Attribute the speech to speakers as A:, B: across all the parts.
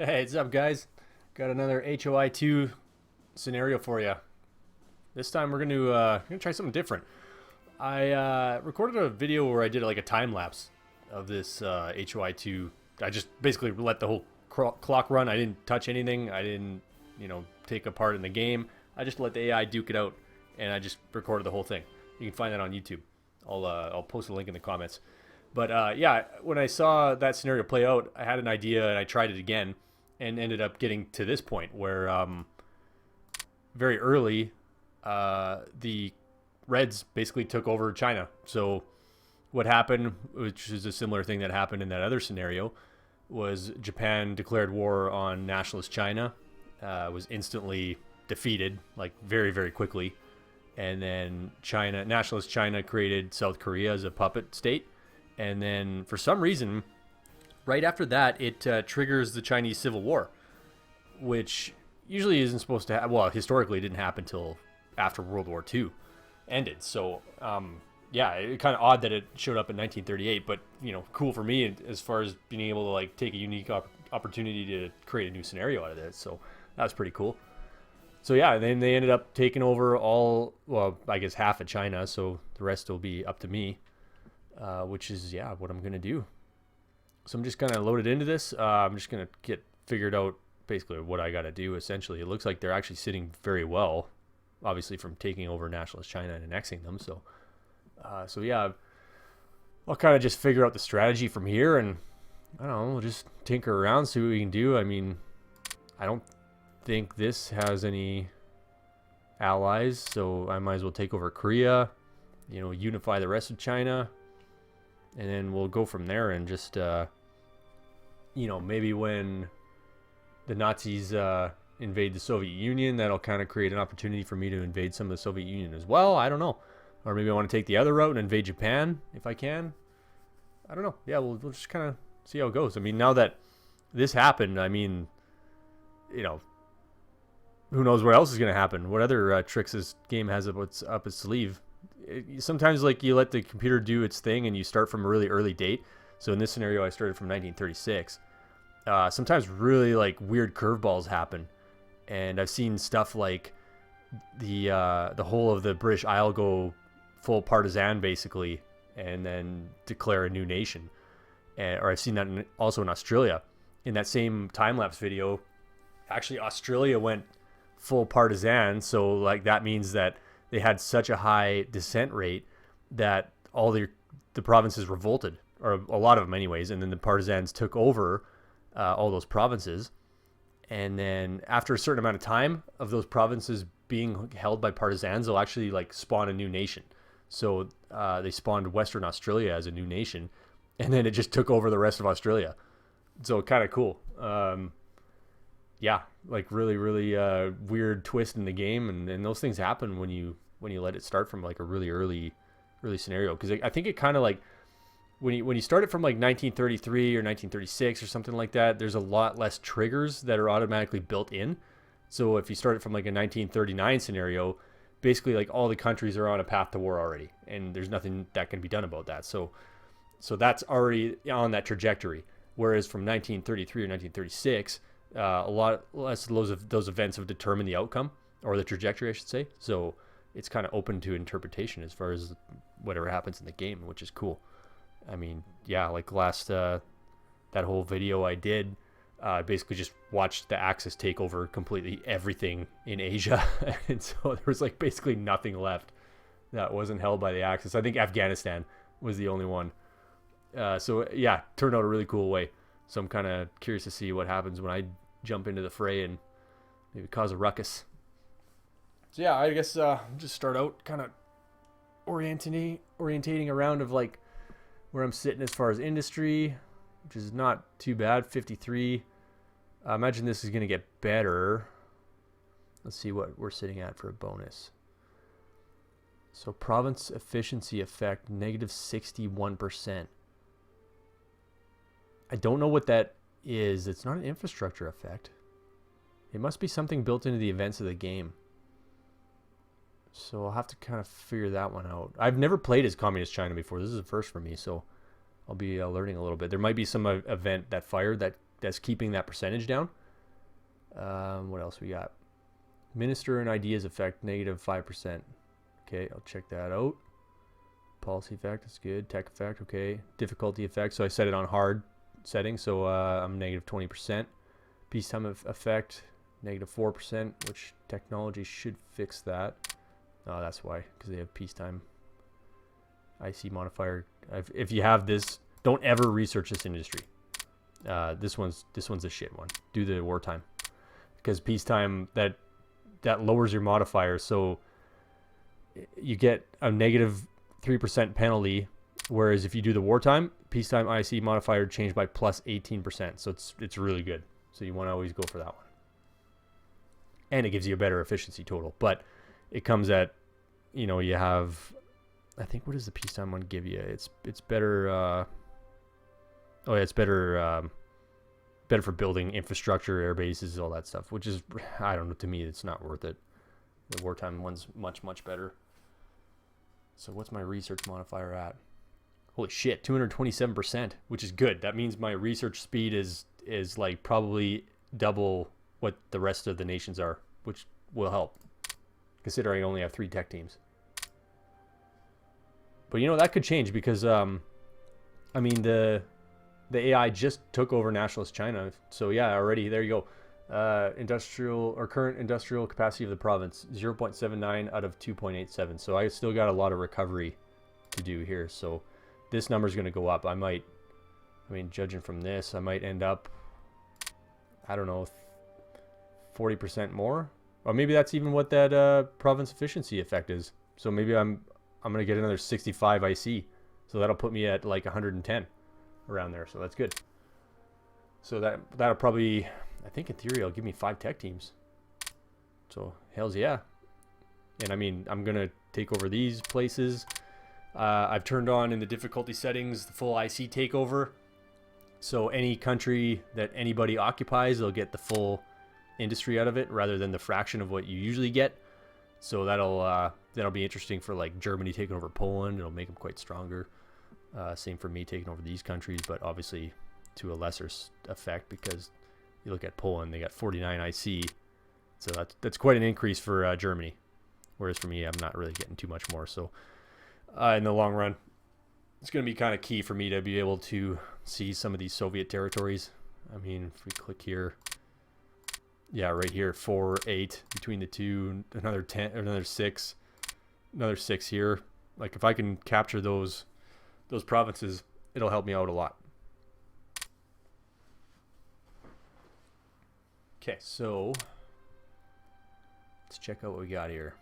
A: Hey, what's up, guys? Got another HOI2 scenario for you. This time we're gonna try something different. I recorded a video where I did like a time lapse of this HOI2. I just basically let the whole clock run. I didn't touch anything. I didn't, take a part in the game. I just let the AI duke it out, and I just recorded the whole thing. You can find that on YouTube. I'll post a link in the comments. But yeah, when I saw that scenario play out, I had an idea and I tried it again, and ended up getting to this point where very early the Reds basically took over China. So what happened, which is a similar thing that happened in that other scenario, was Japan declared war on nationalist China, was instantly defeated, like very, very quickly. And then nationalist China created South Korea as a puppet state. And then for some reason, right after that, it triggers the Chinese Civil War, which usually isn't supposed to happen. Well, historically, it didn't happen until after World War II ended. So, yeah, it's kind of odd that it showed up in 1938, but, cool for me as far as being able to, like, take a unique opportunity to create a new scenario out of this. So that was pretty cool. So, yeah, then they ended up taking over I guess half of China, so the rest will be up to me, which is, yeah, what I'm going to do. So I'm just going to load it into this. I'm just going to get figured out basically what I got to do, essentially. It looks like they're actually sitting very well, obviously from taking over nationalist China and annexing them. So, yeah, I'll kind of just figure out the strategy from here, and I don't know, we'll just tinker around, see what we can do. I mean, I don't think this has any allies, so I might as well take over Korea, unify the rest of China, and then we'll go from there and just, maybe when the Nazis invade the Soviet Union, that'll kind of create an opportunity for me to invade some of the Soviet Union as well. I don't know. Or maybe I want to take the other route and invade Japan if I can. I don't know. Yeah, we'll just kind of see how it goes. I mean, now that this happened, I mean, who knows what else is going to happen? What other tricks this game has up its sleeve? Sometimes, like, you let the computer do its thing and you start from a really early date. So in this scenario, I started from 1936. Sometimes really, like, weird curveballs happen. And I've seen stuff like the whole of the British Isle go full partisan, basically, and then declare a new nation. Or I've seen that also in Australia. In that same time-lapse video, actually Australia went full partisan, so like that means that they had such a high dissent rate that all the provinces revolted, or a lot of them anyways, and then the partisans took over all those provinces. And then after a certain amount of time of those provinces being held by partisans, they'll actually like spawn a new nation. So they spawned Western Australia as a new nation, and then it just took over the rest of Australia. So kind of cool. Yeah, like really, really weird twist in the game, and those things happen when you let it start from like a really early scenario. Because I think it kind of like when you start it from like 1933 or 1936 or something like that, there's a lot less triggers that are automatically built in. So if you start it from like a 1939 scenario, basically like all the countries are on a path to war already, and there's nothing that can be done about that. So that's already on that trajectory. Whereas from 1933 or 1936, a lot less of those events have determined the outcome, or the trajectory, I should say. So it's kind of open to interpretation as far as whatever happens in the game, which is cool. I mean, yeah, like that whole video I did, basically just watched the Axis take over completely everything in Asia. And so there was like basically nothing left that wasn't held by the Axis. I think Afghanistan was the only one. So yeah, turned out a really cool way. So I'm kind of curious to see what happens when I jump into the fray and maybe cause a ruckus. So yeah, I guess just start out kind of orientating around of like where I'm sitting as far as industry, which is not too bad, 53. I imagine this is going to get better. Let's see what we're sitting at for a bonus. So province efficiency effect, negative 61%. I don't know what that is. It's not an infrastructure effect. It must be something built into the events of the game. So I'll have to kind of figure that one out. I've never played as Communist China before. This is a first for me, so I'll be learning a little bit. There might be some event that fired that that's keeping that percentage down. What else we got? Minister and ideas effect, -5%. Okay, I'll check that out. Policy effect, that's good. Tech effect, okay. Difficulty effect, so I set it on hard setting, so I'm -20%. Peacetime effect, -4%, which technology should fix that. Oh, that's why, because they have peacetime. IC modifier. If you have this, don't ever research this industry. This one's a shit one. Do the wartime, because peacetime that lowers your modifier, so you get a -3% penalty, whereas if you do the wartime, peacetime IC modifier changed by +18%. So it's really good. So you want to always go for that one, and it gives you a better efficiency total. But it comes at, you have, I think, what does the peacetime one give you? It's better. Oh yeah, it's better. Better for building infrastructure, air bases, all that stuff. Which is, I don't know. To me, it's not worth it. The wartime one's much better. So what's my research modifier at? Holy shit, 227%, which is good. That means my research speed is like probably double what the rest of the nations are, which will help, considering I only have 3 tech teams. But that could change, because I mean the AI just took over nationalist China. So yeah, already there you go. Industrial or current industrial capacity of the province, 0.79 out of 2.87. So I still got a lot of recovery to do here. So this number is going to go up. Judging from this, I might end up, I don't know, 40% more, or maybe that's even what that province efficiency effect is. So maybe I'm going to get another 65 IC. So that'll put me at like 110 around there. So that's good. So that'll probably, I think in theory, it'll give me 5 tech teams. So hells yeah. And I mean, I'm going to take over these places. I've turned on in the difficulty settings the full IC takeover. So any country that anybody occupies, they'll get the full industry out of it, rather than the fraction of what you usually get. So that'll be interesting for like Germany taking over Poland. It'll make them quite stronger. Same for me taking over these countries, but obviously to a lesser effect, because you look at Poland, they got 49 IC. So that's quite an increase for Germany. Whereas for me, I'm not really getting too much more. So in the long run, it's going to be kind of key for me to be able to see some of these Soviet territories. I mean, if we click here, yeah, right here, 4, 8 between the two, another 10, another 6, another 6 here. Like if I can capture those provinces, it'll help me out a lot. Okay, so let's check out what we got here.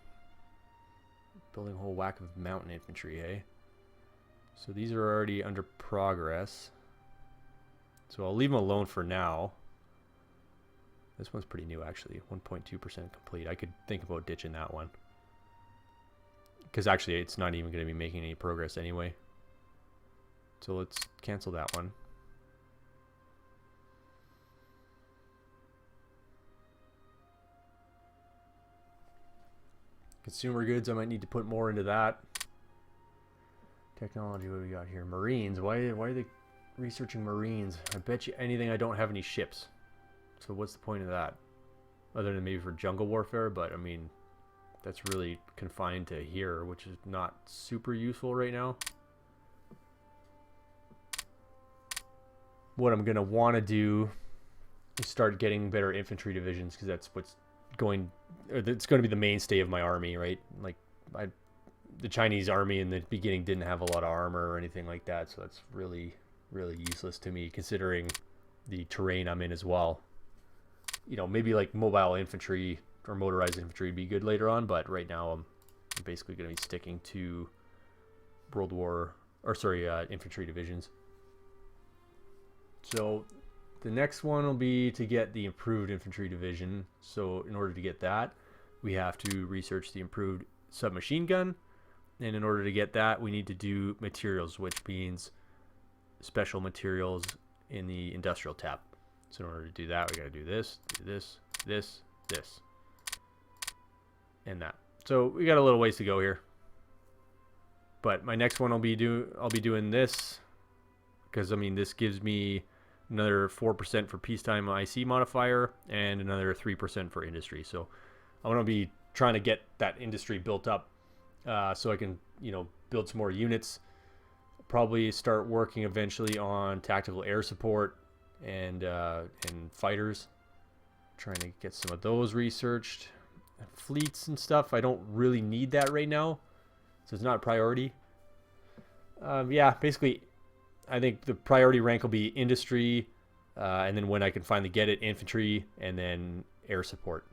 A: Building a whole whack of mountain infantry, eh? So these are already under progress. So I'll leave them alone for now. This one's pretty new, actually. 1.2% complete. I could think about ditching that one, because actually it's not even going to be making any progress anyway. So let's cancel that one. Consumer goods, I might need to put more into that. Technology, what do we got here? Marines. Why are they researching Marines? I bet you anything I don't have any ships. So what's the point of that? Other than maybe for jungle warfare, but I mean, that's really confined to here, which is not super useful right now. What I'm going to want to do is start getting better infantry divisions, because that's what's going, or it's going to be the mainstay of my army, right? Like the Chinese army in the beginning didn't have a lot of armor or anything like that, so that's really useless to me, considering the terrain I'm in as well. Maybe like mobile infantry or motorized infantry would be good later on, but right now I'm basically going to be sticking to infantry divisions. So the next one will be to get the improved infantry division. So in order to get that, we have to research the improved submachine gun. And in order to get that, we need to do materials, which means special materials in the industrial tab. So in order to do that, we got to do this, and that. So we got a little ways to go here. But my next one I'll be doing this, because I mean this gives me another 4% for peacetime IC modifier, and another 3% for industry. So I want to be trying to get that industry built up so I can, build some more units. Probably start working eventually on tactical air support and fighters. Trying to get some of those researched. Fleets and stuff, I don't really need that right now, so it's not a priority. Yeah, basically, I think the priority rank will be industry, and then when I can finally get it, infantry, and then air support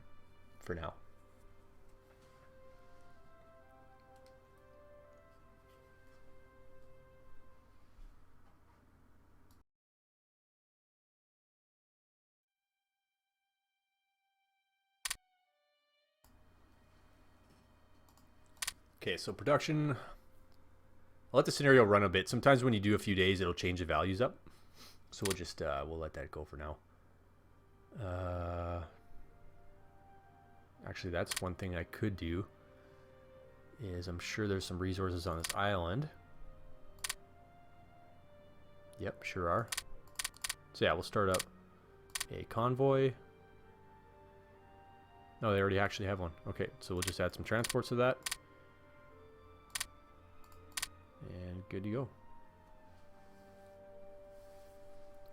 A: for now. Okay, so production. I'll let the scenario run a bit. Sometimes when you do a few days, it'll change the values up. So we'll just we'll let that go for now. Actually, that's one thing I could do. Is I'm sure there's some resources on this island. Yep, sure are. So yeah, we'll start up a convoy. No, they already actually have one. Okay, so we'll just add some transports to that. And good to go.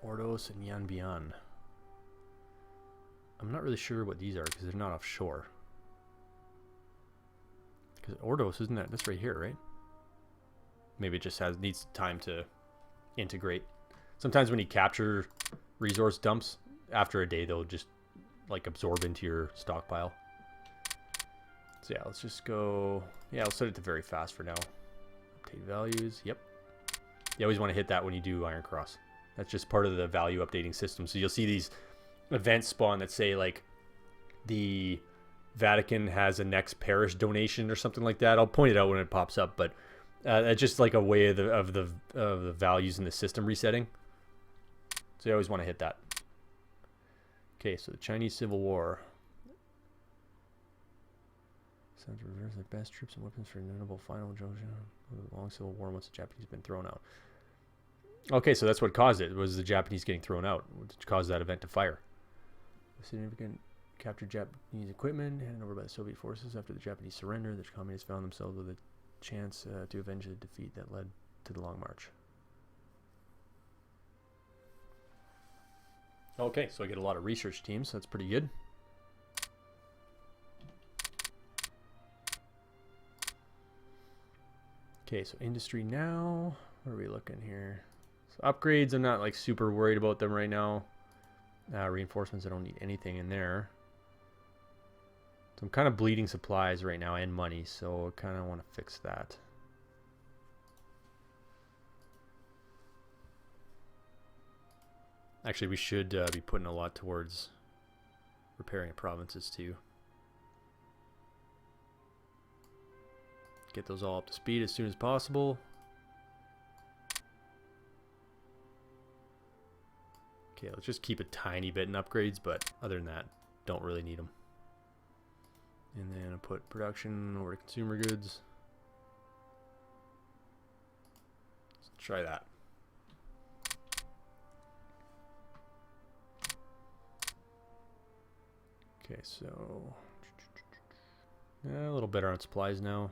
A: Ordos and Yanbian. I'm not really sure what these are because they're not offshore. Because Ordos, isn't that? That's right here, right? Maybe it just needs time to integrate. Sometimes when you capture resource dumps, after a day they'll just like absorb into your stockpile. So yeah, let's just go. Yeah, I'll set it to very fast for now. Update values. Yep. You always want to hit that when you do Iron Cross. That's just part of the value updating system. So you'll see these events spawn that say like the Vatican has a next parish donation or something like that. I'll point it out when it pops up, but it's just like a way of the values in the system resetting. So you always want to hit that. Okay, so the Chinese Civil War. Sent to reverse their best troops and weapons for a notable final junction of the long Civil War once the Japanese have been thrown out. Okay, so that's what caused it. Was the Japanese getting thrown out, which caused that event to fire. Significant captured Japanese equipment handed over by the Soviet forces after the Japanese surrender. The communists found themselves with a chance to avenge the defeat that led to the Long March. Okay, so I get a lot of research teams, so that's pretty good. Okay, so industry now. What are we looking here? So upgrades, I'm not like super worried about them right now. Reinforcements, I don't need anything in there. So I'm kind of bleeding supplies right now and money, so I kind of want to fix that. Actually, we should be putting a lot towards repairing provinces too. Get those all up to speed as soon as possible. Okay, let's just keep a tiny bit in upgrades, but other than that, don't really need them. And then I'll put production over to consumer goods. Let's try that. Okay, so a little better on supplies now.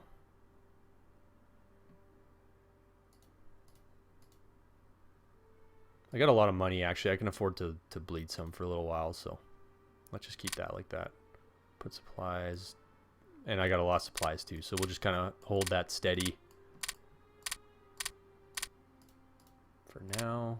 A: I got a lot of money actually. I can afford to bleed some for a little while, so let's just keep that like that. Put supplies, and I got a lot of supplies too, so we'll just kind of hold that steady for now.